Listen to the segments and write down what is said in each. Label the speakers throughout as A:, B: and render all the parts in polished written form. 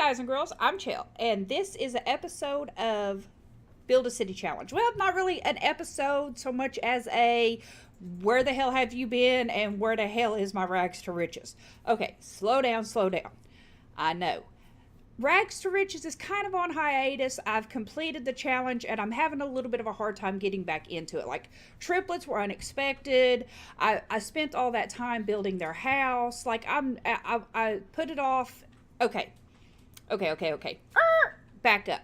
A: guys and girls, I'm Chell, and this is an episode of Build a City Challenge. Well, not really an episode so much as a where the hell have you been and where the hell is my rags to riches. Okay, slow down, slow down. I know. Rags to Riches is kind of on hiatus. I've completed the challenge and I'm having a little bit of a hard time getting back into it. Like, triplets were unexpected. I spent all that time building their house. Like, I put it off. Okay. Back up.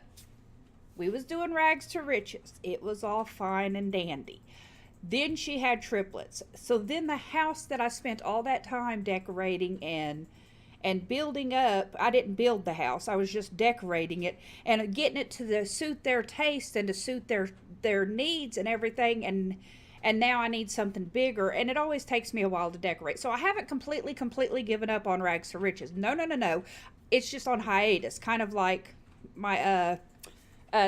A: We was doing Rags to Riches. It was all fine and dandy. Then she had triplets. So then the house that I spent all that time decorating and building up, I didn't build the house. I was just decorating it and getting it to suit their taste and to suit their needs and everything. And now I need something bigger, and it always takes me a while to decorate. So I haven't completely given up on Rags to Riches. No. It's just on hiatus, kind of like my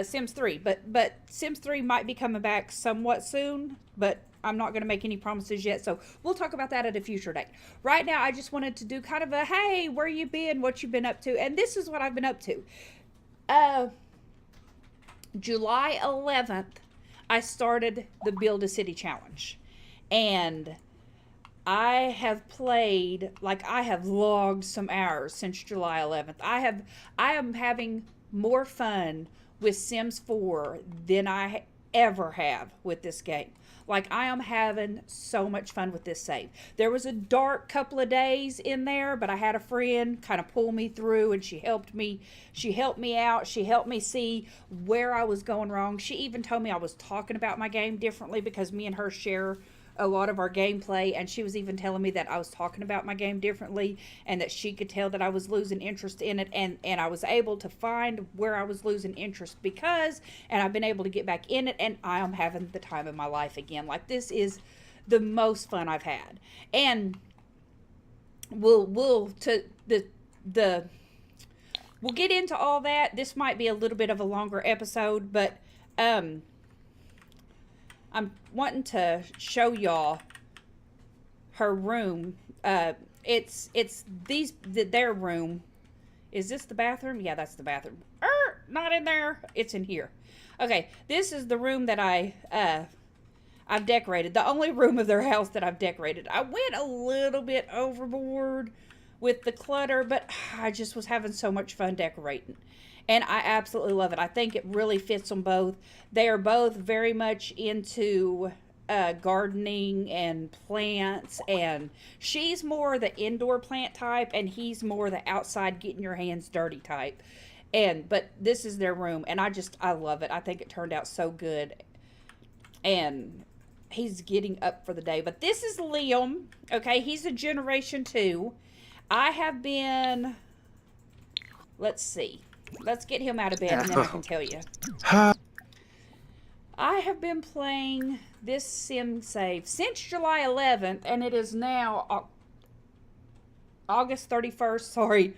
A: Sims 3. But Sims 3 might be coming back somewhat soon, but I'm not going to make any promises yet, so we'll talk about that at a future date. Right now, I just wanted to do kind of a, hey, where you been, what you been up to, and this is what I've been up to. July 11th, I started the Build a City Challenge, and I have played, like, I have logged some hours since July 11th. I am having more fun with Sims 4 than I ever have with this game. Like, I am having so much fun with this save. There was a dark couple of days in there, but I had a friend kind of pull me through, and she helped me out. She helped me see where I was going wrong. She even told me I was talking about my game differently because me and her share a lot of our gameplay, and she was even telling me that I was talking about my game differently and that she could tell that I was losing interest in it, and I was able to find where I was losing interest and I've been able to get back in it, and I am having the time of my life again. Like, this is the most fun I've had. And we'll get into all that. This might be a little bit of a longer episode, but I'm wanting to show y'all her room. It's their room. Is this the bathroom? Yeah, that's the bathroom. Not in there. It's in here. Okay, this is the room that I've decorated. The only room of their house that I've decorated. I went a little bit overboard with the clutter, but I just was having so much fun decorating. And I absolutely love it. I think it really fits them both. They are both very much into gardening and plants. And she's more the indoor plant type, and he's more the outside getting your hands dirty type. But this is their room, and I love it. I think it turned out so good. And he's getting up for the day. But this is Liam. Okay, he's a Generation 2. I have been... Let's see. Let's get him out of bed, and then I can tell you. I have been playing this sim save since July 11th, and it is now August 31st. Sorry,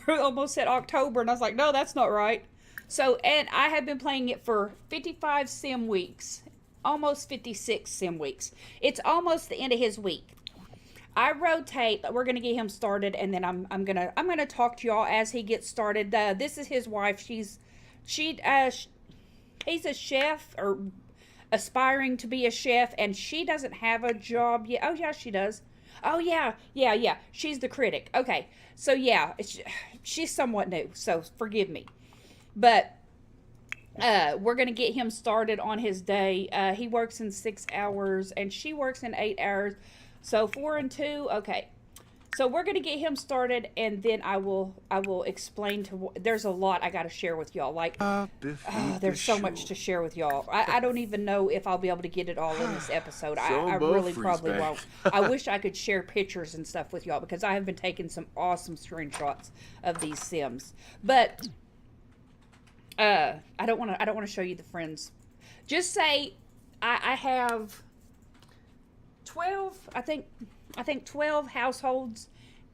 A: I almost said October, and I was like, no, that's not right. So, and I have been playing it for 55 sim weeks, almost 56 sim weeks. It's almost the end of his week. I rotate. We're gonna get him started, and then I'm gonna talk to y'all as he gets started. This is his wife. He's a chef, or aspiring to be a chef, and she doesn't have a job yet. Oh yeah, she does. Oh yeah. She's the critic. Okay, so yeah, she's somewhat new, so forgive me, but we're gonna get him started on his day. He works in 6 hours, and she works in 8 hours. So 4 and 2, okay. So we're going to get him started, and then I will explain there's a lot I got to share with y'all. Like, there's so much to share with y'all. I don't even know if I'll be able to get it all in this episode. I really probably won't. I wish I could share pictures and stuff with y'all, because I have been taking some awesome screenshots of these Sims. But I don't want to show you the friends. Just say I have 12, I think 12 households,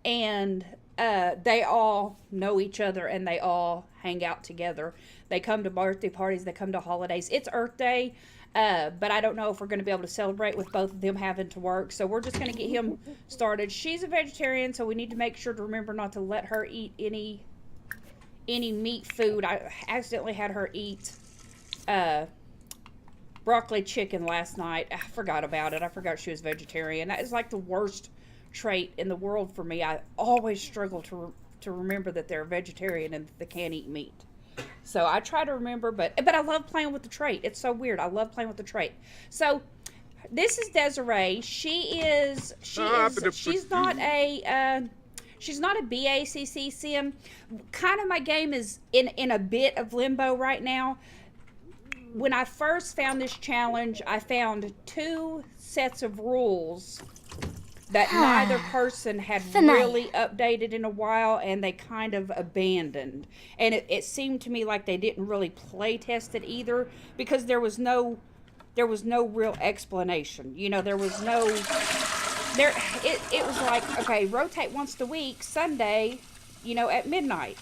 A: and they all know each other, and they all hang out together. They come to birthday parties, they come to holidays. It's Earth Day, but I don't know if we're going to be able to celebrate with both of them having to work, so we're just going to get him started. She's a vegetarian, so we need to make sure to remember not to let her eat any any meat food. I accidentally had her eat uh, broccoli chicken last night. I forgot about it. I forgot she was vegetarian. That is like the worst trait in the world for me. I always struggle to remember that they're a vegetarian and that they can't eat meat. So I try to remember, but I love playing with the trait. It's so weird. I love playing with the trait. So this is Desiree. She's not a she's not a BACC sim. Kind of my game is in a bit of limbo right now. When I first found this challenge, I found 2 sets of rules that neither person had really updated in a while, and they kind of abandoned. And it seemed to me like they didn't really play test it either, because there was no real explanation. You know, there was no there. It was like, okay, rotate once a week, Sunday, you know, at midnight,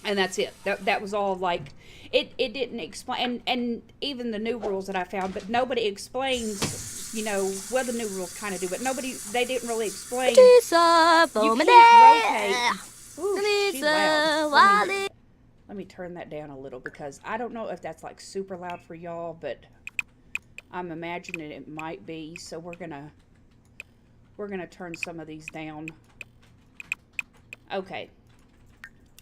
A: and that's it. That was all. Like it didn't explain, and even the new rules that I found, but nobody explains. You know, well, the new rules kind of do, but they didn't really explain. You can't rotate. Ooh, she's loud. Let me turn that down a little, because I don't know if that's like super loud for y'all, but I'm imagining it might be. So we're gonna turn some of these down. Okay.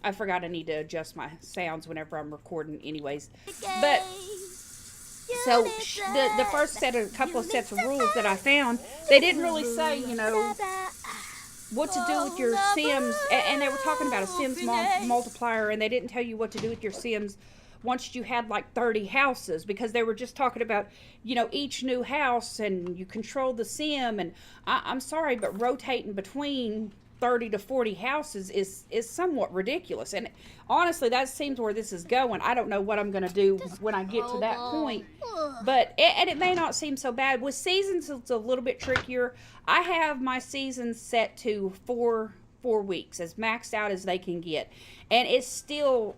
A: I forgot I need to adjust my sounds whenever I'm recording anyways. But so the first couple of sets of rules that I found, they didn't really say, you know, what to do with your Sims, and they were talking about a Sims multiplier, and they didn't tell you what to do with your Sims once you had like 30 houses, because they were just talking about, you know, each new house, and you control the Sim, and I'm sorry, but rotating between 30 to 40 houses is somewhat ridiculous. And honestly, that seems where this is going. I don't know what I'm going to do when I get to that point, but it may not seem so bad. With seasons, it's a little bit trickier. I have my seasons set to four weeks, as maxed out as they can get, and it still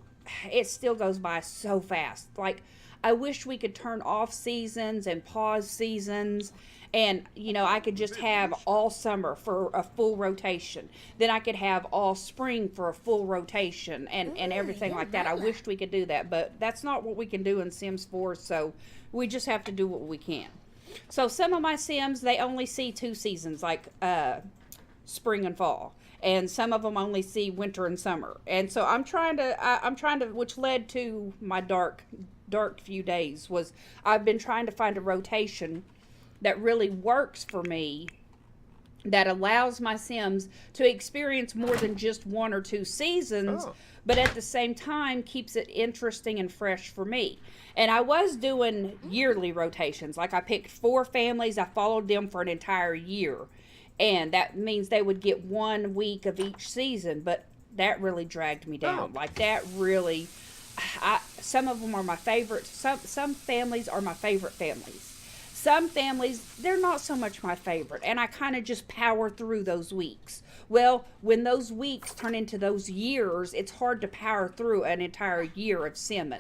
A: goes by so fast. Like, I wish we could turn off seasons and pause seasons, and, you know, I could just have all summer for a full rotation. Then I could have all spring for a full rotation, and everything like that. I wished we could do that, but that's not what we can do in Sims 4, so we just have to do what we can. So some of my Sims, they only see 2 seasons, like spring and fall. And some of them only see winter and summer. And so I'm trying to, which led to my dark few days, was I've been trying to find a rotation that really works for me, that allows my Sims to experience more than just 1 or 2 seasons, but at the same time keeps it interesting and fresh for me. And I was doing yearly rotations. Like, I picked 4 families, I followed them for an entire year. And that means they would get 1 week of each season, but that really dragged me down. Like, that really, some of them are my favorite. Some families are my favorite families. Some families, they're not so much my favorite, and I kind of just power through those weeks. Well, when those weeks turn into those years, it's hard to power through an entire year of simming.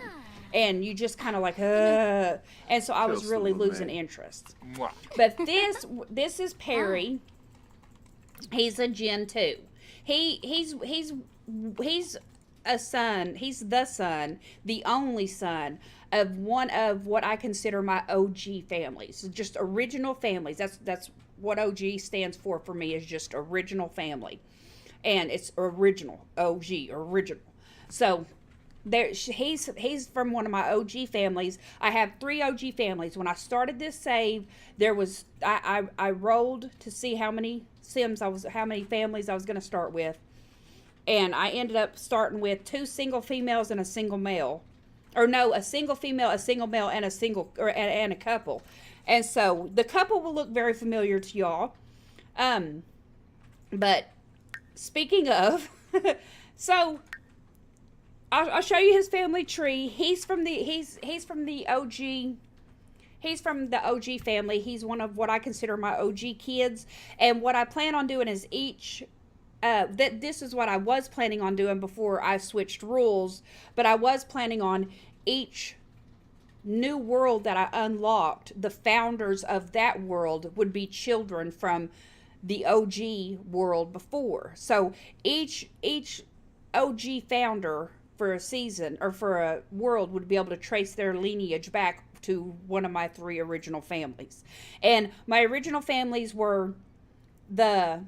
A: And you just kind of like, and so I was really losing interest. But this is Perry. He's a Gen 2. He's a son. He's the son, the only son of one of what I consider my OG families. Just original families. That's what OG stands for me, is just original family. And it's original, OG, original. So he's from one of my OG families. I have 3 OG families. When I started this save, there was I rolled to see how many families I was going to start with, and I ended up starting with 2 single females and a single male, or no, a single female, a single male, and a couple. And so the couple will look very familiar to y'all. But speaking of, so I'll show you his family tree. He's from the OG family. He's one of what I consider my OG kids. And what I plan on doing is this is what I was planning on doing before I switched rules, but I was planning on each new world that I unlocked, the founders of that world would be children from the OG world before. So each OG founder for a season or for a world would be able to trace their lineage back to one of my 3 original families. And my original families were the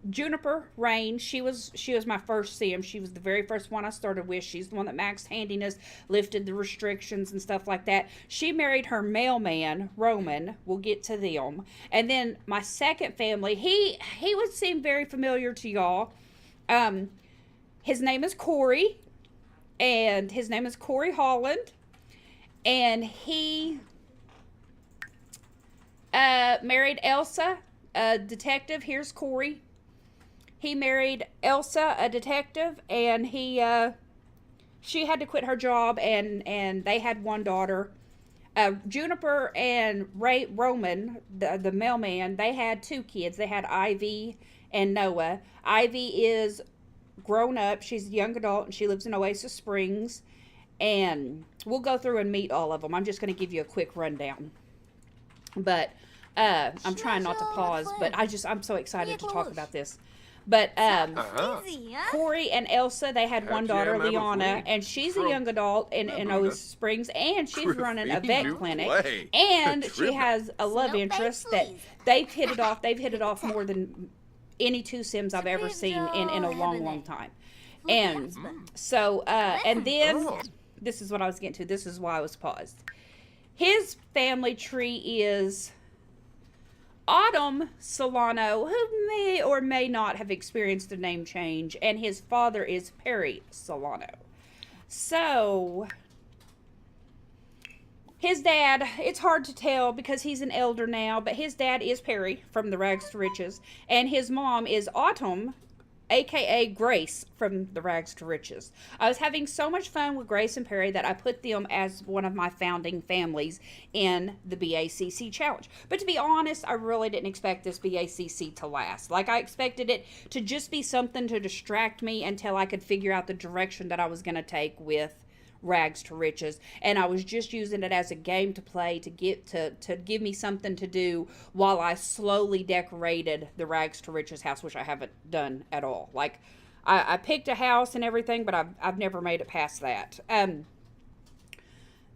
A: Juniper Rain. She was my first sim. She was the very first one I started with. She's the one that maxed handiness, lifted the restrictions and stuff like that. She married her mailman Roman. We'll get to them. And then my second family, he would seem very familiar to y'all. His name is Corey, and his name is Corey Holland, and he married Elsa, a detective. Here's Corey. He married Elsa, a detective, and she had to quit her job, and they had one daughter. Juniper and Roman, the mailman, they had 2 kids. They had Ivy and Noah. Ivy is grown up. She's a young adult, and she lives in Oasis Springs. And we'll go through and meet all of them. I'm just going to give you a quick rundown. But I'm trying not to pause, but I'm so excited to talk about this. But Corey and Elsa, they had one daughter, Liana, and she's a young adult in Oasis Springs, and she's running a vet clinic, and she has a love interest that they've hit it off. They've hit it off more than any 2 Sims I've ever seen in a long, long time. And so, and then, this is what I was getting to. This is why I was paused. His family tree is Autumn Solano, who may or may not have experienced a name change, and his father is Perry Solano. So, his dad, it's hard to tell because he's an elder now, but his dad is Perry from the Rags to Riches, and his mom is Autumn, aka Grace from the Rags to Riches. I was having so much fun with Grace and Perry that I put them as one of my founding families in the BACC challenge. But to be honest, I really didn't expect this BACC to last. Like, I expected it to just be something to distract me until I could figure out the direction that I was going to take with Rags to Riches, and I was just using it as a game to play to give me something to do while I slowly decorated the Rags to Riches house, which I haven't done at all. Like, I picked a house and everything, but I've never made it past that.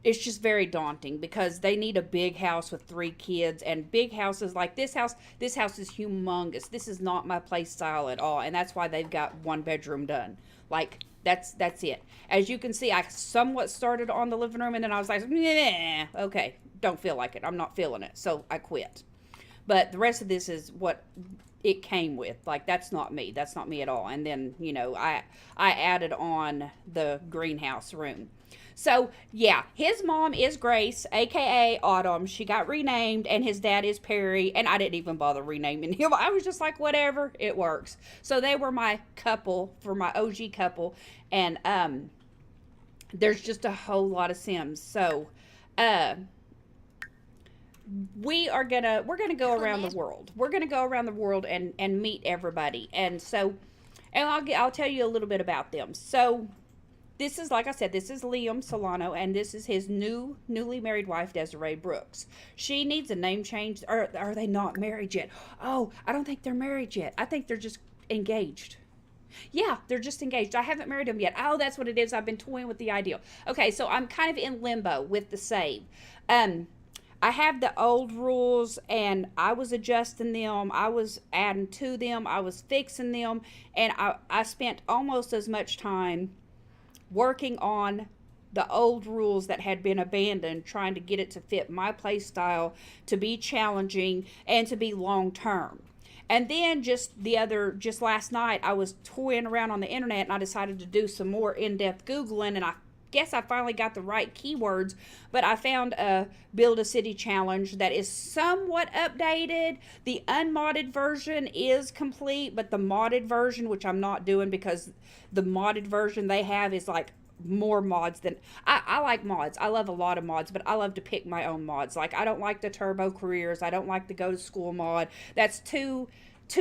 A: It's just very daunting because they need a big house with 3 kids, and big houses like this house is humongous. This is not my play style at all, and that's why they've got 1 bedroom done. Like, that's it. As you can see, I somewhat started on the living room, and then I was like, nah, okay, don't feel like it. I'm not feeling it, so I quit. But the rest of this is what it came with. Like, that's not me. That's not me at all. And then, I added on the greenhouse room. So, yeah, his mom is Grace, a.k.a. Autumn. She got renamed, and his dad is Perry, and I didn't even bother renaming him. I was just like, whatever, it works. So they were my couple, for my OG couple, and there's just a whole lot of Sims. So, we're gonna go around the world. We're gonna go around the world and meet everybody. And so, and I'll tell you a little bit about them. So, this is, like I said, this is Liam Solano, and this is his newly married wife, Desiree Brooks. She needs a name change. Or are they not married yet? Oh, I don't think they're married yet. I think they're just engaged. Yeah, they're just engaged. I haven't married them yet. Oh, that's what it is. I've been toying with the idea. Okay, so I'm kind of in limbo with the save. I have the old rules, and I was adjusting them. I was adding to them. I was fixing them, and I spent almost as much time working on the old rules that had been abandoned, trying to get it to fit my play style, to be challenging, and to be long term. And then just last night, I was toying around on the internet, and I decided to do some more in-depth Googling, and I guess I finally got the right keywords, but I found a Build a City challenge that is somewhat updated. The unmodded version is complete, but the modded version, which I'm not doing because the modded version they have is like more mods than I like mods. I love a lot of mods, but I love to pick my own mods. Like, I don't like the Turbo Careers. I don't like the Go to School mod. That's too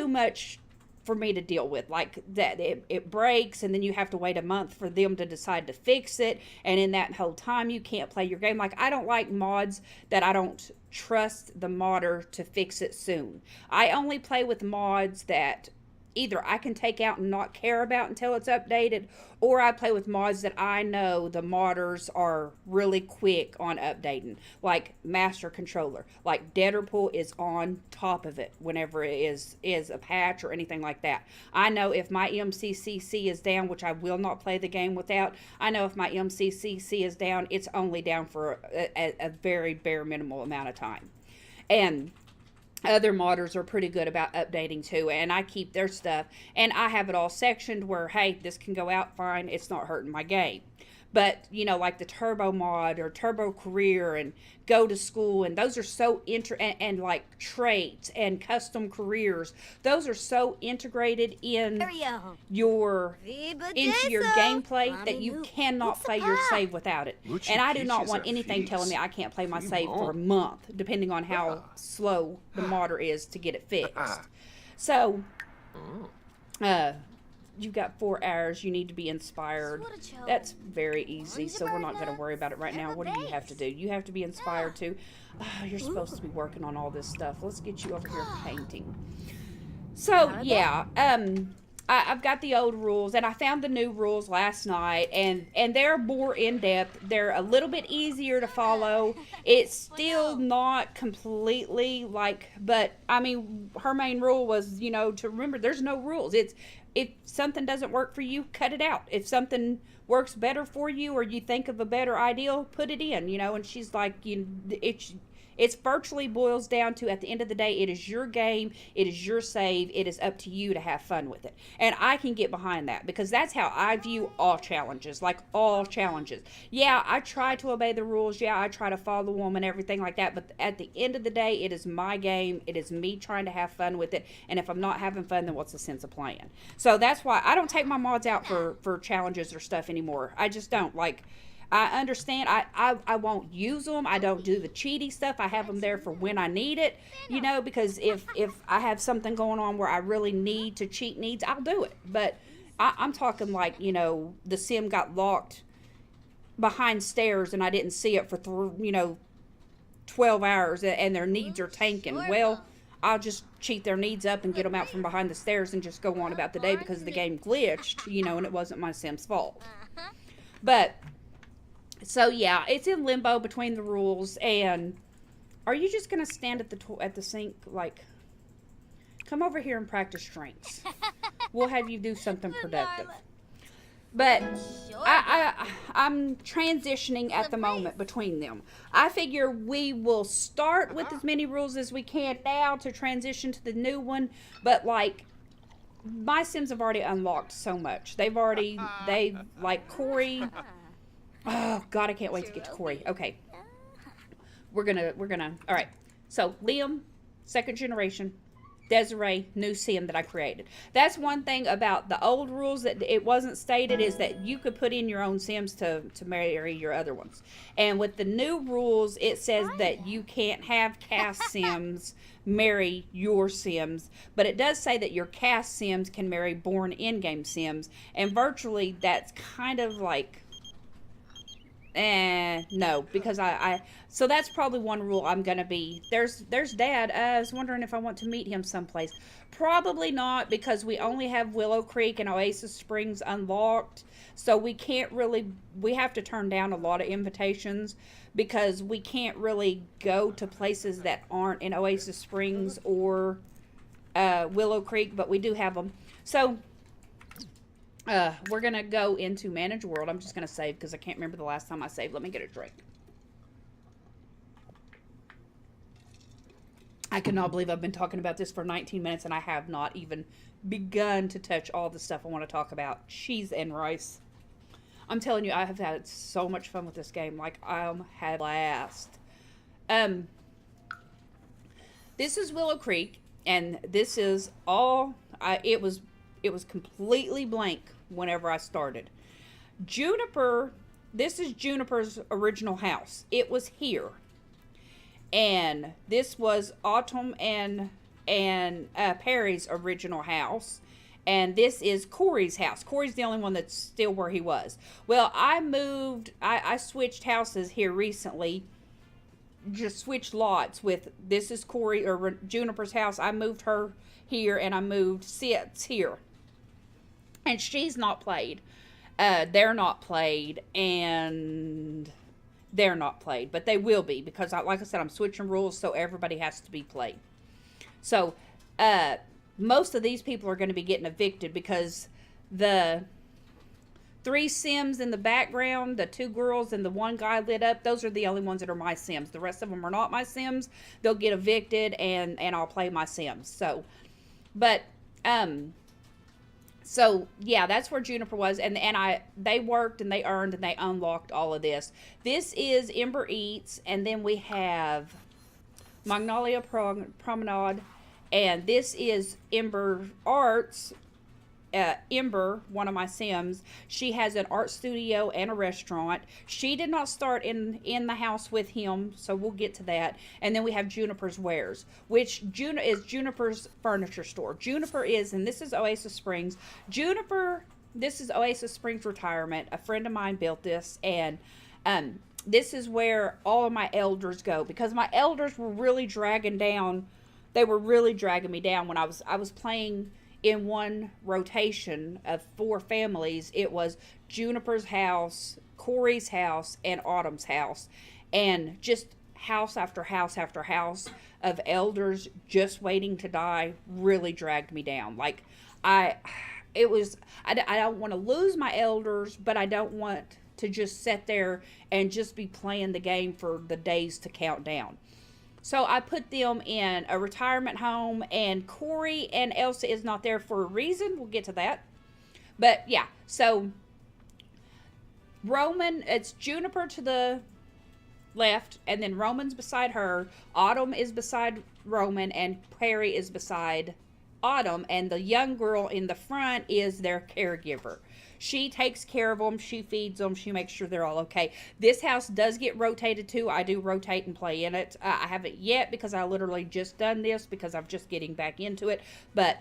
A: much for me to deal with. Like, that it breaks, and then you have to wait a month for them to decide to fix it, and in that whole time you can't play your game. Like, I don't like mods that I don't trust the modder to fix it soon. I only play with mods that either I can take out and not care about until it's updated, or I play with mods that I know the modders are really quick on updating, like Master Controller. Like Deadpool is on top of it whenever it is a patch or anything like that. I know if my MCCC is down, which I will not play the game without, I know if my MCCC is down, it's only down for a very bare minimal amount of time. And other modders are pretty good about updating too, and I keep their stuff, and I have it all sectioned where, hey, this can go out fine, it's not hurting my game. But, you know, like the Turbo mod or Turbo Career and Go to School, and those are so and like traits and custom careers, those are so integrated in your into your gameplay that you cannot play your save without it. And I do not want anything telling me I can't play my save for a month, depending on how slow the modder is to get it fixed. So, you've got 4 hours. You need to be inspired. That's very easy, so we're not going to worry about it right now. What do you have to do? You have to be inspired too. Oh, you're supposed to be working on all this stuff. Let's get you over here painting. So, yeah, I've got the old rules, and I found the new rules last night, and they're more in-depth. They're a little bit easier to follow. It's still not completely, like, but, I mean, her main rule was, you know, to remember there's no rules. It's, if something doesn't work for you, cut it out. If something works better for you or you think of a better ideal, put it in, you know. And she's like, it's virtually boils down to, at the end of the day, it is your game, it is your save, it is up to you to have fun with it. And I can get behind that, because that's how I view all challenges, like all challenges. Yeah, I try to obey the rules, yeah, I try to follow them and everything like that, but at the end of the day, it is my game, it is me trying to have fun with it, and if I'm not having fun, then what's the sense of playing? So that's why I don't take my mods out for challenges or stuff anymore. I just don't. Like, I understand. I won't use them. I don't do the cheaty stuff. I have them there for when I need it, you know, because if I have something going on where I really need to cheat needs, I'll do it. But I'm talking like, you know, the sim got locked behind stairs and I didn't see it for, 12 hours and their needs are tanking. Well, I'll just cheat their needs up and get them out from behind the stairs and just go on about the day because the game glitched, you know, and it wasn't my sim's fault. But... so yeah, it's in limbo between the rules. And are you just gonna stand at the sink? Like, come over here and practice drinks. We'll have you do something productive. But I'm transitioning at the moment between them. I figure we will start with as many rules as we can now to transition to the new one. But like, my sims have already unlocked so much. They've like Corey. Oh, God, I can't wait to get to Corey. Okay. We're gonna, all right. So, Liam, second generation. Desiree, new sim that I created. That's one thing about the old rules that it wasn't stated, is that you could put in your own sims to marry your other ones. And with the new rules, it says that you can't have cast sims marry your sims, but it does say that your cast sims can marry born in-game sims, and virtually that's kind of like... no, because so that's probably one rule I'm gonna be. There's Dad. I was wondering if I want to meet him someplace. Probably not, because we only have Willow Creek and Oasis Springs unlocked, so we can't really. We have to turn down a lot of invitations because we can't really go to places that aren't in Oasis Springs or Willow Creek, but we do have them. So. We're going to go into Manage World. I'm just going to save because I can't remember the last time I saved. Let me get a drink. I cannot believe I've been talking about this for 19 minutes and I have not even begun to touch all the stuff I want to talk about. Cheese and rice. I'm telling you, I have had so much fun with this game. Like, I had a blast. This is Willow Creek, and this is all... It was completely blank whenever I started. Juniper, this is Juniper's original house. It was here. And this was Autumn and Perry's original house. And this is Corey's house. Corey's the only one that's still where he was. Well, I switched houses here recently. just switched lots with, this is Corey or Juniper's house. I moved her here, and I moved Sit's here. And she's not played. They're not played, and they're not played, but they will be, because like I said, I'm switching rules, so everybody has to be played. So most of these people are going to be getting evicted, because the 3 Sims in the background, the 2 girls and the 1 guy lit up, those are the only ones that are my Sims. The rest of them are not my Sims. They'll get evicted, and I'll play my Sims. So, but so yeah, that's where Juniper was, and they worked and they earned and they unlocked all of this. This is Ember Eats, and then we have Magnolia Promenade, and this is Ember Arts. Ember, one of my Sims, she has an art studio and a restaurant. She did not start in the house with him, so we'll get to that. And then we have Juniper's Wares, which is Juniper's furniture store. Juniper is, and this is Oasis Springs. This is Oasis Springs Retirement. A friend of mine built this, and this is where all of my elders go, because my elders were really dragging down. They were really dragging me down when I was playing in one rotation of 4 families. It was Juniper's house, Corey's house, and Autumn's house. And just house after house after house of elders just waiting to die really dragged me down. Like, I don't want to lose my elders, but I don't want to just sit there and just be playing the game for the days to count down. So I put them in a retirement home, and Corey and Elsa is not there for a reason. We'll get to that. But yeah, so Roman, it's Juniper to the left, and then Roman's beside her. Autumn is beside Roman, and Perry is beside Autumn, and the young girl in the front is their caregiver. She takes care of them. She feeds them. She makes sure they're all okay. This house does get rotated too. I do rotate and play in it. I haven't yet, because I literally just done this, because I'm just getting back into it. But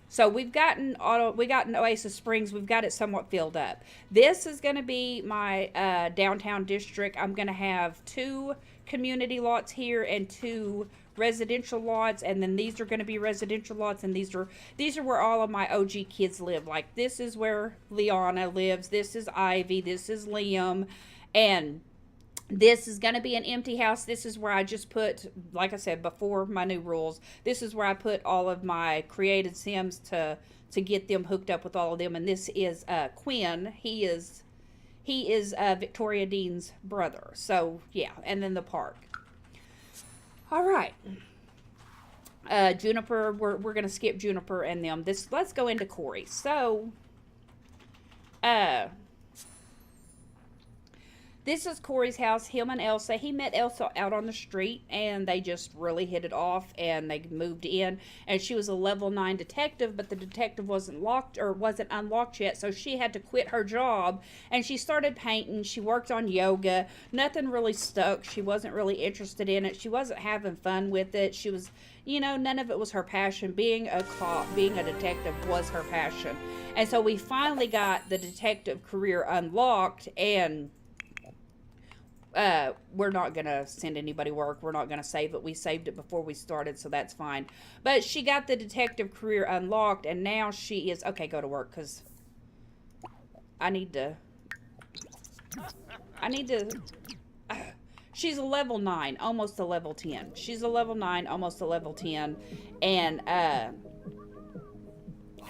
A: so we gotten Oasis Springs. We've got it somewhat filled up. This is going to be my downtown district. I'm going to have 2 community lots here and 2 residential lots, and then these are going to be residential lots, and these are where all of my OG kids live. Like, this is where Liana lives, this is Ivy, this is Liam, and this is going to be an empty house. This is where I just put, like I said, before my new rules, this is where I put all of my created Sims to get them hooked up with all of them. And this is Quinn. He is Victoria Dean's brother. So yeah, and then the park. All right. Juniper, we're going to skip Juniper and them. Let's go into Corey. So, this is Corey's house, him and Elsa. He met Elsa out on the street, and they just really hit it off, and they moved in. And she was a level 9 detective, but the detective wasn't unlocked yet, so she had to quit her job, and she started painting. She worked on yoga. Nothing really stuck. She wasn't really interested in it. She wasn't having fun with it. She was, none of it was her passion. Being a cop, being a detective was her passion. And so we finally got the detective career unlocked, and we're not going to send anybody work. We're not going to save it. We saved it before we started, so that's fine. But she got the detective career unlocked, and now she is... Okay, go to work, because I need to... She's a level 9, almost a level 10. She's a level 9, almost a level 10, and,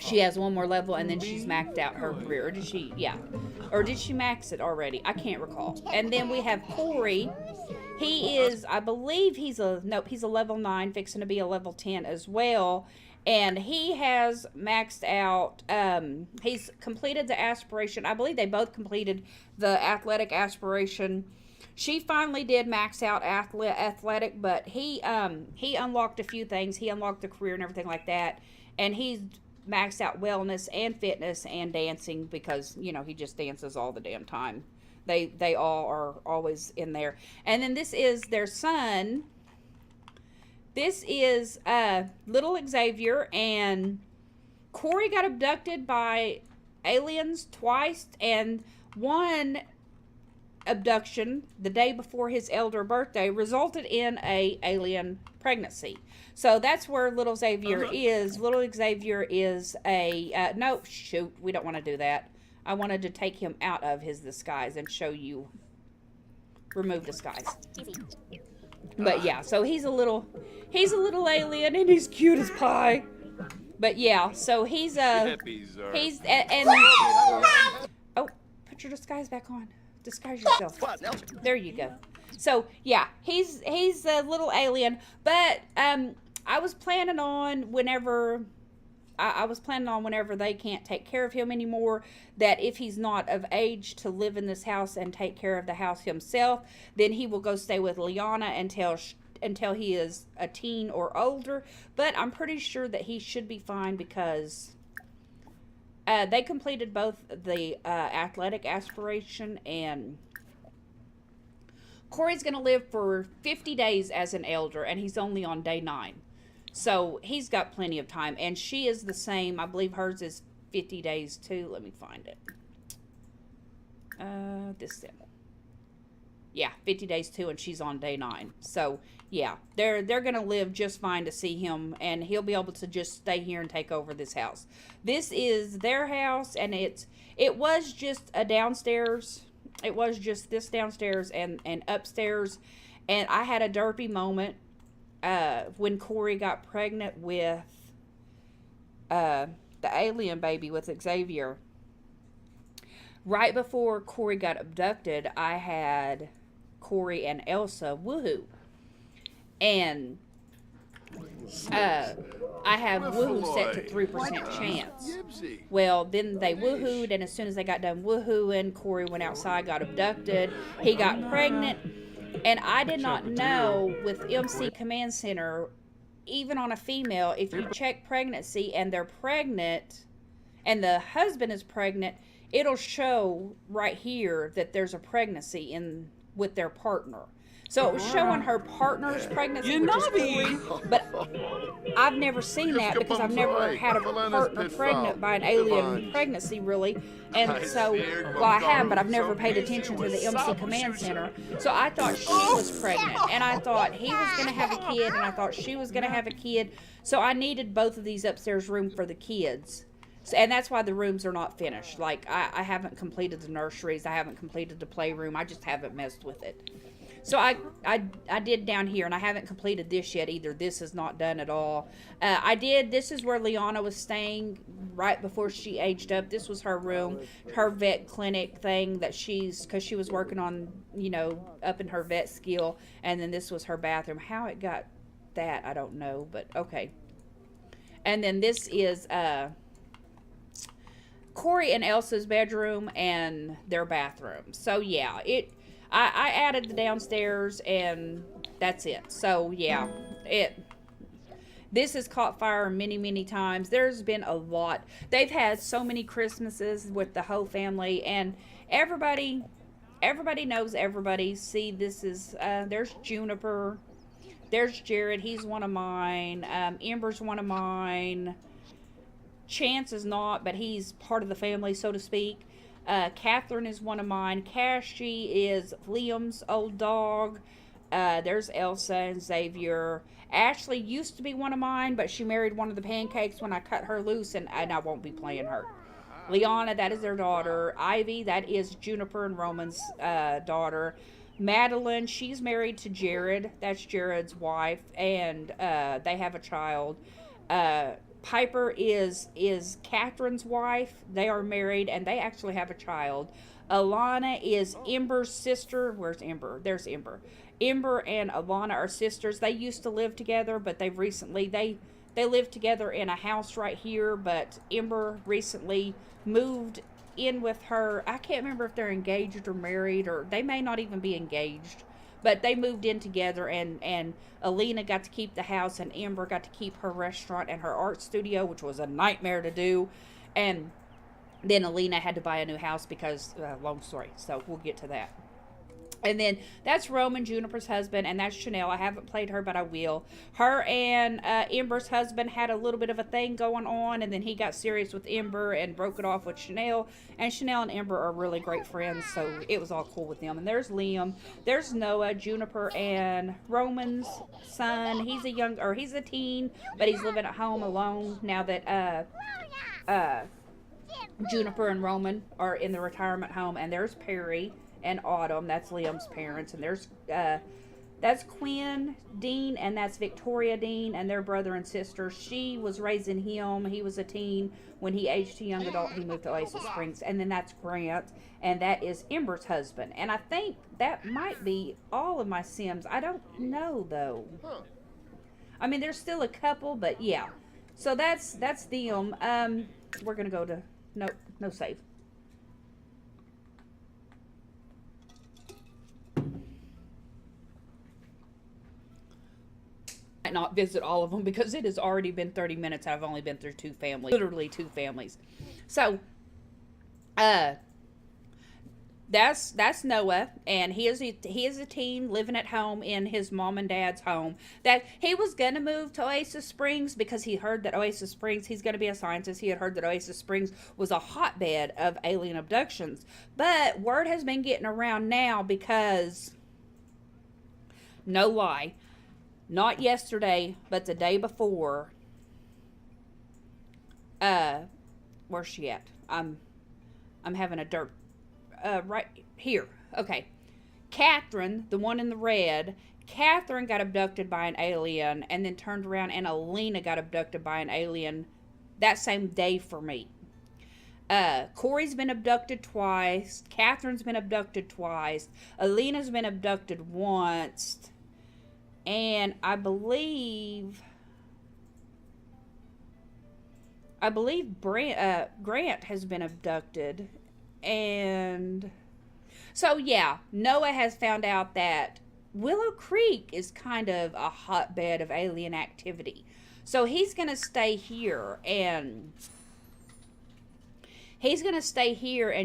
A: she has one more level, and then she's maxed out her career. Or did she? Yeah. Or did she max it already? I can't recall. And then we have Corey. He is, I believe he's a level 9, fixing to be a level 10 as well. And he has maxed out, he's completed the aspiration. I believe they both completed the athletic aspiration. She finally did max out athletic, but he unlocked a few things. He unlocked the career and everything like that. And he's maxed out wellness and fitness and dancing, because he just dances all the damn time. They all are always in there. And then this is their son. This is little Xavier, and Corey got abducted by aliens twice, and one abduction the day before his elder birthday resulted in a alien pregnancy. So that's where little Xavier is. Little Xavier is a no, shoot, we don't want to do that. I wanted to take him out of his disguise and show you remove disguise. But yeah, so he's a little alien and he's cute as pie. But yeah, so he's and oh, put your disguise back on. Disguise yourself. There you go. So yeah, he's a little alien. But I was planning on whenever they can't take care of him anymore, that if he's not of age to live in this house and take care of the house himself, then he will go stay with Liana until he is a teen or older. But I'm pretty sure that he should be fine because they completed both the athletic aspiration, and Corey's going to live for 50 days as an elder, and he's only on day 9. So he's got plenty of time, and she is the same. I believe hers is 50 days too. Let me find it. This thing. Yeah, 50 days too, and she's on day 9. So yeah, they're gonna live just fine to see him, and he'll be able to just stay here and take over this house. This is their house, and it was just a downstairs. It was just this downstairs and upstairs, and I had a derpy moment. When Corey got pregnant with the alien baby with Xavier, right before Corey got abducted, I had Corey and Elsa woohoo. And I have woohoo set to 3% chance. Well, then they woohooed, and as soon as they got done woohooing, Corey went outside, got abducted. He got pregnant. And I did not know with MC Command Center, even on a female, if you check pregnancy and they're pregnant and the husband is pregnant, it'll show right here that there's a pregnancy with their partner. So it was showing her partner's pregnancy, which is Corey, but I've never seen that because I've never had a partner pregnant by an alien pregnancy, really. And so, well, I have, but I've never paid attention to the MC Command Center. So I thought she was pregnant, and I thought he was going to have a kid, and I thought she was going to have a kid. So I needed both of these upstairs rooms for the kids. So, and that's why the rooms are not finished. Like, I haven't completed the nurseries. I haven't completed the playroom. I just haven't messed with it. So I did down here, and I haven't completed this yet either. This is not done at all. This is where Liana was staying right before she aged up. This was her room, her vet clinic thing that because she was working on, up in her vet skill. And then this was her bathroom. How it got that, I don't know, but okay. And then this is Corey and Elsa's bedroom and their bathroom. So yeah, I added the downstairs, and that's it. So yeah, this has caught fire many, many times. There's been a lot. They've had so many Christmases with the whole family, and everybody knows everybody. See, this is there's Juniper, there's Jared. He's one of mine. Ember's one of mine. Chance is not, but he's part of the family, so to speak. Catherine is one of mine. Cashy is Liam's old dog. There's Elsa and Xavier. Ashley used to be one of mine, but she married one of the pancakes when I cut her loose, and I won't be playing her. Liana, that is their daughter. Ivy, that is Juniper and Roman's daughter. Madeline, she's married to Jared. That's Jared's wife, and they have a child. Piper is Catherine's wife. They are married, and they actually have a child. Alana is Ember's sister. Where's Ember? There's Ember. Ember and Alana are sisters. They used to live together, but they've recently, they lived together in a house right here, but Ember recently moved in with her. I can't remember if they're engaged or married, or they may not even be engaged. But they moved in together, and Alina got to keep the house, and Amber got to keep her restaurant and her art studio, which was a nightmare to do. And then Alina had to buy a new house because, long story, so we'll get to that. And then that's Roman, Juniper's husband, and that's Chanel. I haven't played her, but I will. Her and Ember's husband had a little bit of a thing going on, and then he got serious with Ember and broke it off with Chanel. And Chanel and Ember are really great friends, so it was all cool with them. And there's Liam. There's Noah, Juniper, and Roman's son. He's a teen, but he's living at home alone now that Juniper and Roman are in the retirement home. And there's Perry and Autumn. That's Liam's parents. And there's that's Quinn Dean, and that's Victoria Dean, and their brother and sister. She was raising him. He was a teen. When he aged to young adult, he moved to Oasis Springs. And then that's Grant, and that is Ember's husband. And I think that might be all of my Sims. I don't know, though. I mean, there's still a couple, but yeah. So that's them. We're going to go to... Nope, no save. Not visit all of them because it has already been 30 minutes. I've only been through 2 families, literally 2 families. So that's Noah, and he is a teen living at home in his mom and dad's home. That he was gonna move to Oasis Springs because he heard that Oasis Springs, he's gonna be a scientist. He had heard that Oasis Springs was a hotbed of alien abductions, but word has been getting around now because, no lie, not yesterday, but the day before. Where's she at? I'm having a dirt. Right here. Okay. Catherine, the one in the red. Catherine got abducted by an alien, and then turned around, and Alina got abducted by an alien that same day for me. Corey's been abducted twice. Catherine's been abducted twice. Alina's been abducted once. And I believe Grant has been abducted. And so, yeah, Noah has found out that Willow Creek is kind of a hotbed of alien activity. So he's going to stay here and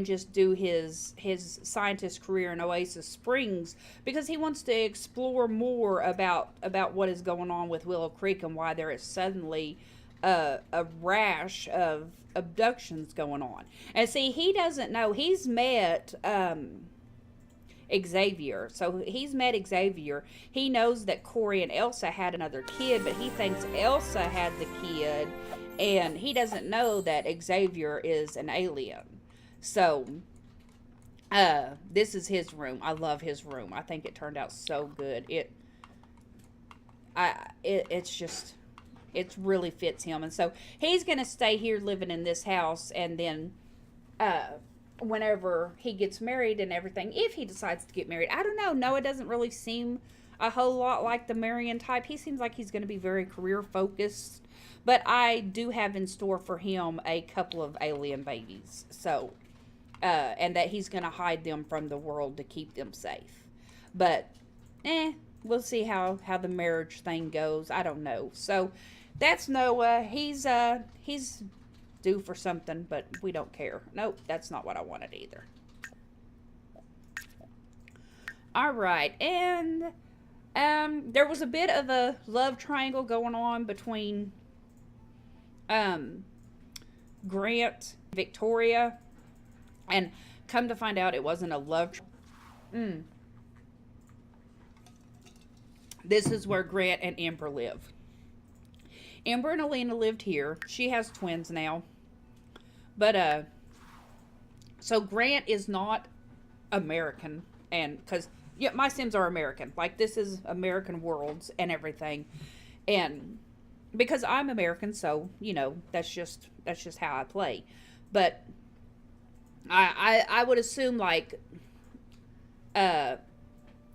A: just do his scientist career in Oasis Springs because he wants to explore more about what is going on with Willow Creek and why there is suddenly a rash of abductions going on. And see, he doesn't know. He's met Xavier. So he's met Xavier. He knows that Corey and Elsa had another kid, but he thinks Elsa had the kid. And he doesn't know that Xavier is an alien. So, this is his room. I love his room. I think it turned out so good. It really fits him. And so, he's going to stay here living in this house. And then, whenever he gets married and everything, if he decides to get married, I don't know. Noah doesn't really seem a whole lot like the Marion type. He seems like he's going to be very career focused. But I do have in store for him a couple of alien babies. So, and that he's going to hide them from the world to keep them safe. But, we'll see how the marriage thing goes. I don't know. So, that's Noah. He's due for something, but we don't care. Nope, that's not what I wanted either. All right, and there was a bit of a love triangle going on between Grant, Victoria, and come to find out it wasn't a love This is where Grant and Ember live. Ember and Alina lived here. She has twins now. But so Grant is not American, and because my Sims are American. Like, this is American worlds and everything. And because I'm American, so, that's just how I play. But I would assume, like,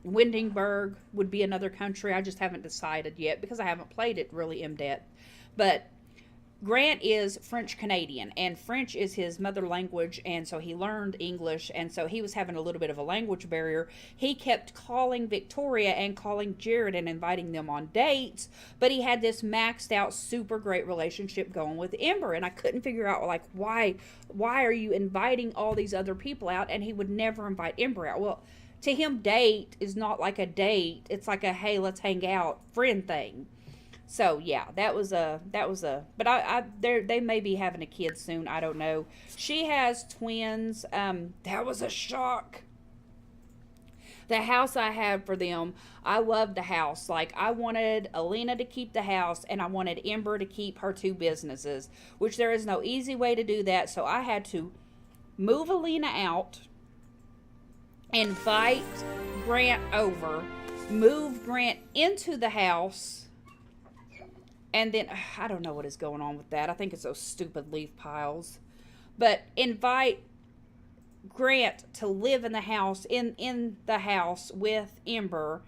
A: Windingberg would be another country. I just haven't decided yet because I haven't played it really in depth. But Grant is French Canadian, and French is his mother language, and so he learned English, and so he was having a little bit of a language barrier. He kept calling Victoria and calling Jared and inviting them on dates, but he had this maxed out super great relationship going with Ember, and I couldn't figure out, like, why are you inviting all these other people out, and he would never invite Ember out? Well, to him, date is not like a date. It's like a, hey, let's hang out friend thing. So yeah, but they may be having a kid soon. I don't know. She has twins. That was a shock. The house I had for them, I loved the house. Like, I wanted Alina to keep the house, and I wanted Ember to keep her two businesses, which there is no easy way to do that. So I had to move Alina out, invite Grant over, move Grant into the house, and then I don't know what is going on with that. I think it's those stupid leaf piles. But invite Grant to live in the house, in the house with Ember,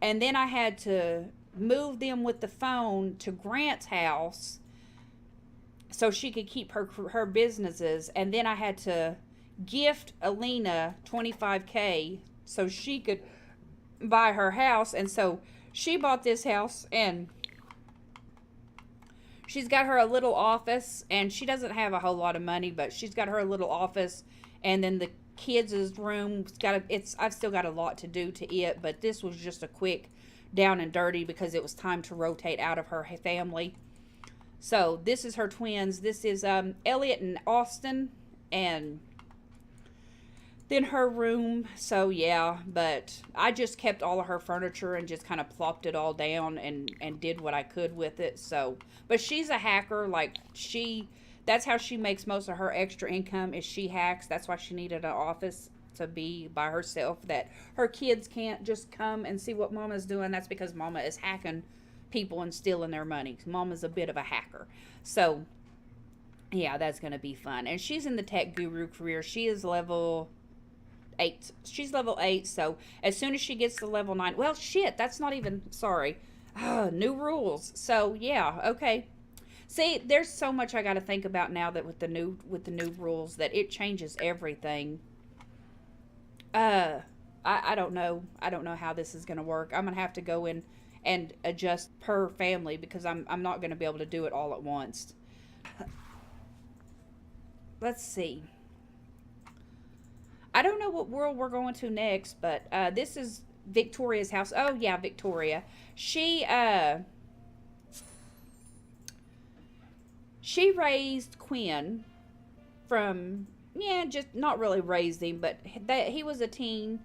A: and then I had to move them with the phone to Grant's house so she could keep her businesses, and then I had to gift Alina $25K so she could buy her house. And so she bought this house, and she's got her a little office, and she doesn't have a whole lot of money, but she's got her a little office. And then the kids' room, I've still got a lot to do to it, but this was just a quick down and dirty because it was time to rotate out of her family. So this is her twins. This is Elliot and Austin, and then her room. So yeah, but I just kept all of her furniture and just kind of plopped it all down and did what I could with it. So, but she's a hacker. Like, that's how she makes most of her extra income, is she hacks. That's why she needed an office to be by herself, that her kids can't just come and see what Mama's doing. That's because Mama is hacking people and stealing their money. Mama's a bit of a hacker. So yeah, that's going to be fun. And she's in the tech guru career. She is level 8. She's level 8. So as soon as she gets to level 9, well, shit, that's not even, sorry. New rules. So yeah, okay. See, there's so much I got to think about now that with the new rules, that it changes everything. I don't know. I don't know how this is going to work. I'm going to have to go in and adjust per family because I'm not going to be able to do it all at once. Let's see. I don't know what world we're going to next, but this is Victoria's house. Oh yeah, Victoria. She raised Quinn from, just not really raised him, but that he was a teen.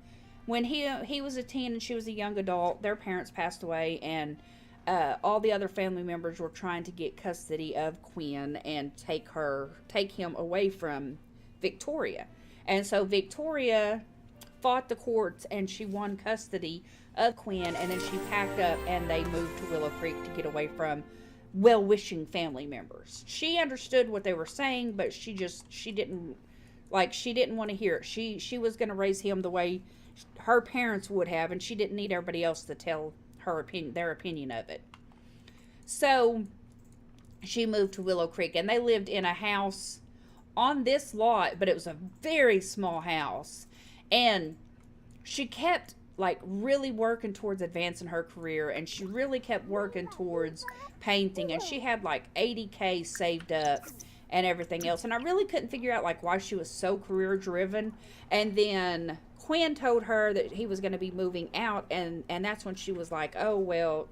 A: When he was a teen and she was a young adult, their parents passed away, and all the other family members were trying to get custody of Quinn and take him away from Victoria. And so Victoria fought the courts, and she won custody of Quinn, and then she packed up and they moved to Willow Creek to get away from well-wishing family members. She understood what they were saying, but she didn't want to hear it. She was going to raise him the way her parents would have, and she didn't need everybody else to tell their opinion of it. So she moved to Willow Creek, and they lived in a house on this lot, but it was a very small house, and she kept really working towards advancing her career, and she really kept working towards painting, and she had $80K saved up and everything else, and I really couldn't figure out why she was so career driven. And then Quinn told her that he was going to be moving out, and that's when she was like, oh well,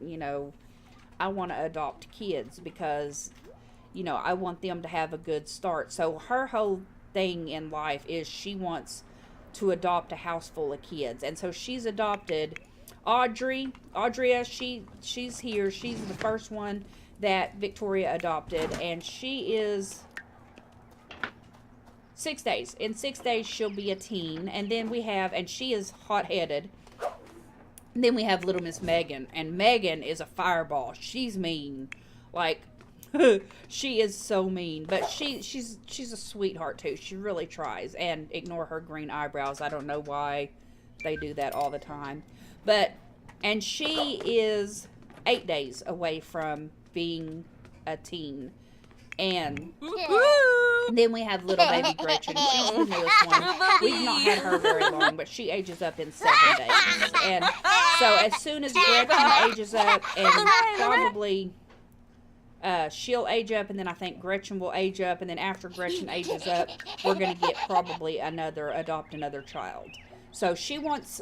A: I want to adopt kids because I want them to have a good start. So her whole thing in life is she wants to adopt a house full of kids, and so she's adopted Audrey. She's here. She's the first one that Victoria adopted, and she is 6 days. In 6 days she'll be a teen. And then and she is hot-headed. And then we have little Miss Megan, and Megan is a fireball. She's mean, she is so mean, but she's a sweetheart too. She really tries. And ignore her green eyebrows. I don't know why they do that all the time. And she is 8 days away from being a teen. And then we have little baby Gretchen. She's the newest one. We've not had her very long, but she ages up in 7 days. And so as soon as Gretchen ages up, and probably she'll age up, and then I think Gretchen will age up, and then after Gretchen ages up, we're going to get probably adopt another child. So she wants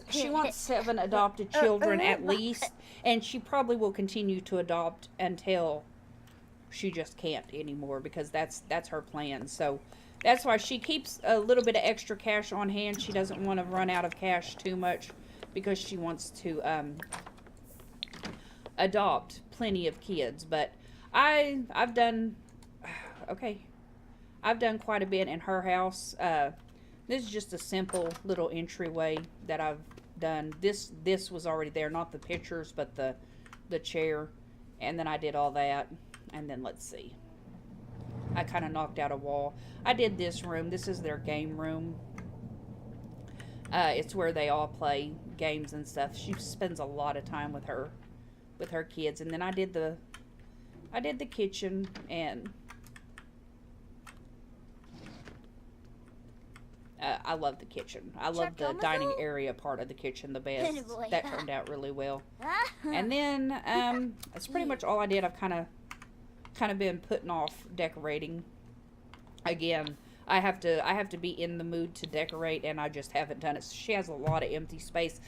A: 7 adopted children at least, and she probably will continue to adopt until she just can't anymore, because that's her plan. So that's why she keeps a little bit of extra cash on hand. She doesn't want to run out of cash too much, because she wants to adopt plenty of kids. But I've done okay. I've done quite a bit in her house. This is just a simple little entryway that I've done. This was already there, not the pictures, but the chair, and then I did all that. And then let's see. I kind of knocked out a wall. I did this room. This is their game room. It's where they all play games and stuff. She spends a lot of time with her kids. And then I did the kitchen, and I love the kitchen. I love the dining area part of the kitchen the best. That turned out really well. And then that's pretty much all I did. I've kind of been putting off decorating. Again, I have to be in the mood to decorate, and I just haven't done it. She has a lot of empty space.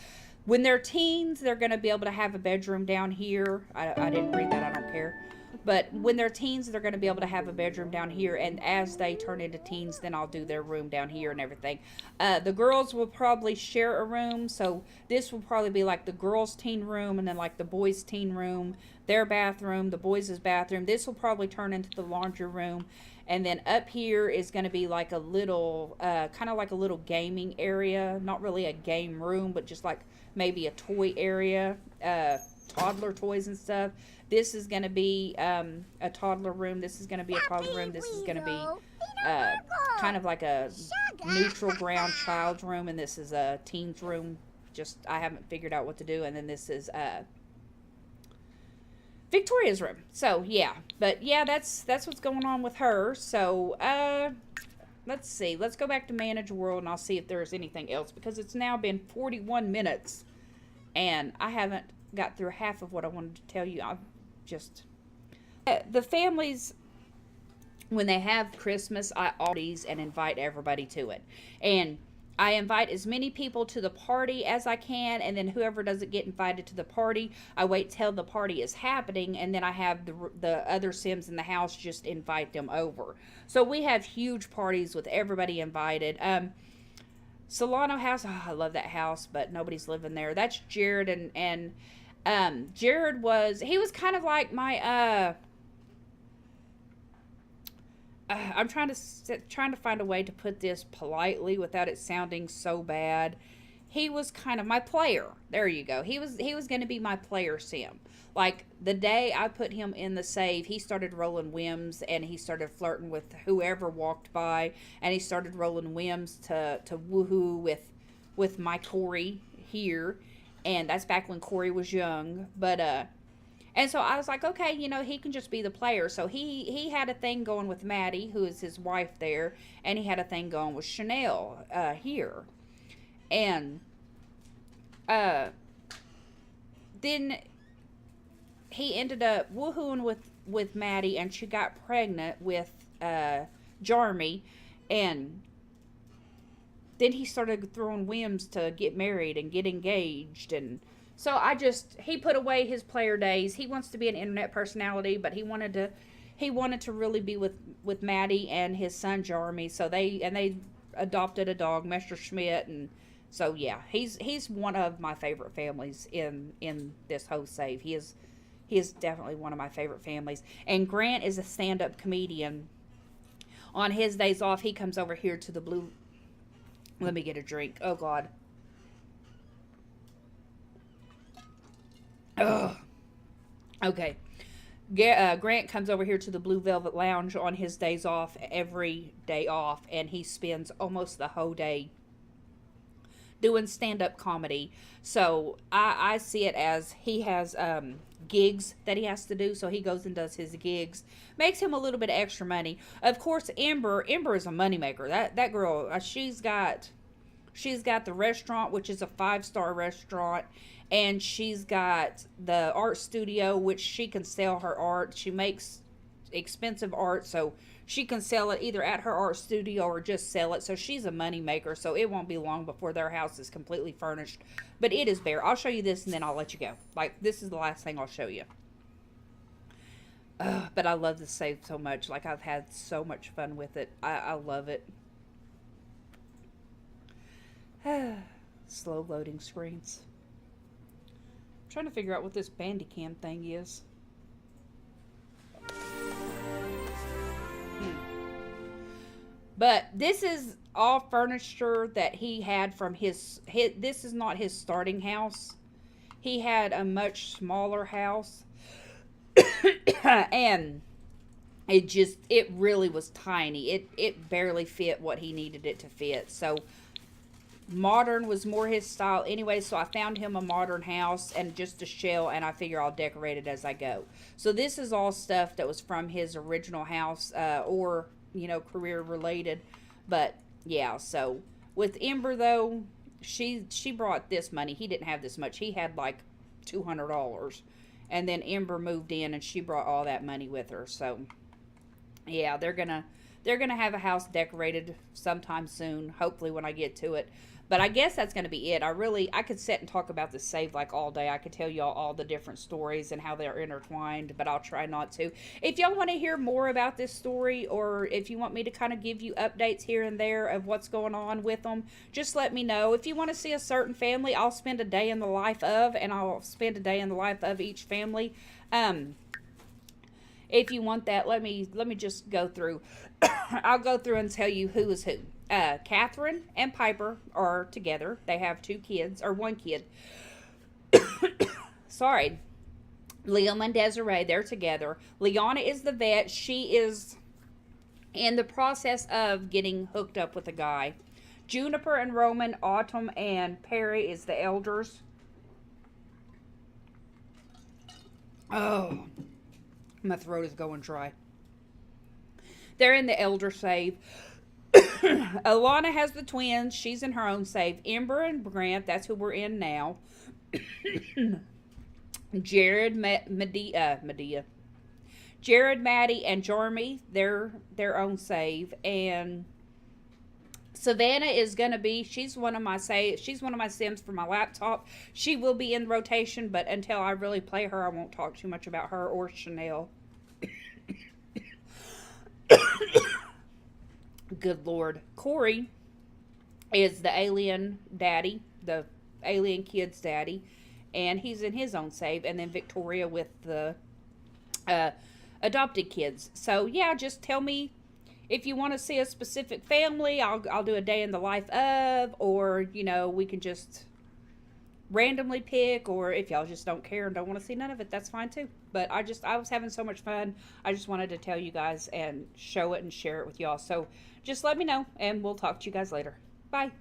A: When they're teens, they're going to be able to have a bedroom down here. I didn't read that. I don't care. But when they're teens, they're going to be able to have a bedroom down here. And as they turn into teens, then I'll do their room down here and everything. The girls will probably share a room. So this will probably be like the girls' teen room, and then like the boys' teen room, their bathroom, the boys' bathroom. This will probably turn into the laundry room. And then up here is going to be like a little, kind of like a little gaming area. Not really a game room, but just like maybe a toy area, toddler toys and stuff. This is going to be a toddler room. This is going to be a toddler room. This is going to be kind of like a neutral ground child's room. And this is a teen's room. Just, I haven't figured out what to do. And then this is Victoria's room. So, yeah. But, yeah, that's what's going on with her. So, let's see. Let's go back to Manage World, and I'll see if there's anything else. Because it's now been 41 minutes, and I haven't got through half of what I wanted to tell you. I've just... the families, when they have Christmas, I always and invite everybody to it. And I invite as many people to the party as I can, and then whoever doesn't get invited to the party, I wait till the party is happening, and then I have the other Sims in the house just invite them over. So we have huge parties with everybody invited. Solano house, oh, I love that house, but nobody's living there. That's Jared, and Jared was kind of like my I'm trying to find a way to put this politely without it sounding so bad. He was kind of my player. There you go. He was going to be my player sim. Like the day I put him in the save, he started rolling whims, and he started flirting with whoever walked by, and he started rolling whims to woohoo with my Corey here, and that's back when Corey was young. But and so I was like, okay, he can just be the player. So he had a thing going with Maddie, who is his wife there, and he had a thing going with Chanel here. And then he ended up woohooing with Maddie, and she got pregnant with Jarmy, and then he started throwing whims to get married and get engaged. And so he put away his player days. He wants to be an internet personality, but he wanted to really be with Maddie and his son Jarmy. So they adopted a dog, Mr. Schmidt, and so yeah, he's one of my favorite families in this whole save. He is definitely one of my favorite families. And Grant is a stand-up comedian. On his days off, he comes over here to the blue. Let me get a drink. Oh God. Ugh. Okay. Grant comes over here to the Blue Velvet Lounge on his days off, every day off, and he spends almost the whole day doing stand-up comedy. So I see it as he has gigs that he has to do, so he goes and does his gigs. Makes him a little bit of extra money. Of course, Ember is a moneymaker. That girl, she's got the restaurant, which is a 5-star restaurant. And she's got the art studio, which she can sell her art. She makes expensive art, so she can sell it either at her art studio or just sell it. So she's a money maker. So it won't be long before their house is completely furnished. But it is bare. I'll show you this and then I'll let you go. Like, this is the last thing I'll show you. But I love this save so much. Like, I've had so much fun with it. I love it. Slow loading screens. I'm trying to figure out what this Bandicam thing is. But this is all furniture that he had from his this is not his starting house. He had a much smaller house. And it really was tiny. It barely fit what he needed it to fit. So modern was more his style anyway, so I found him a modern house and just a shell, and I figure I'll decorate it as I go. So this is all stuff that was from his original house, or, you know, career related. But yeah, so with Ember though, she brought this money. He didn't have this much. He had like $200. And then Ember moved in and she brought all that money with her. So yeah, they're gonna have a house decorated sometime soon, hopefully when I get to it. But I guess that's going to be it. I could sit and talk about this save like all day. I could tell y'all all the different stories and how they're intertwined, but I'll try not to. If y'all want to hear more about this story, or if you want me to kind of give you updates here and there of what's going on with them, just let me know. If you want to see a certain family, I'll spend a day in the life of, and I'll spend a day in the life of each family. If you want that, let me just go through. I'll go through and tell you who is who. Catherine and Piper are together. They have 2 kids, or 1 kid. Sorry. Liam and Desiree, they're together. Liana is the vet. She is in the process of getting hooked up with a guy. Juniper and Roman, Autumn and Perry is the elders. Oh, my throat is going dry. They're in the elder save. Alana has the twins. She's in her own save. Ember and Grant, that's who we're in now. Jared, Medea. Jared, Maddie, and Jeremy, they're their own save. And Savannah is going to be, she's one of my sims for my laptop. She will be in rotation, but until I really play her, I won't talk too much about her or Chanel. Good Lord. Corey is the alien daddy, the alien kid's daddy, and he's in his own save. And then Victoria with the adopted kids. So yeah, just tell me if you want to see a specific family. I'll do a day in the life of, or, you know, we can just randomly pick, or if y'all just don't care and don't want to see none of it, that's fine too. But I was having so much fun. I just wanted to tell you guys and show it and share it with y'all. So just let me know, and we'll talk to you guys later. Bye.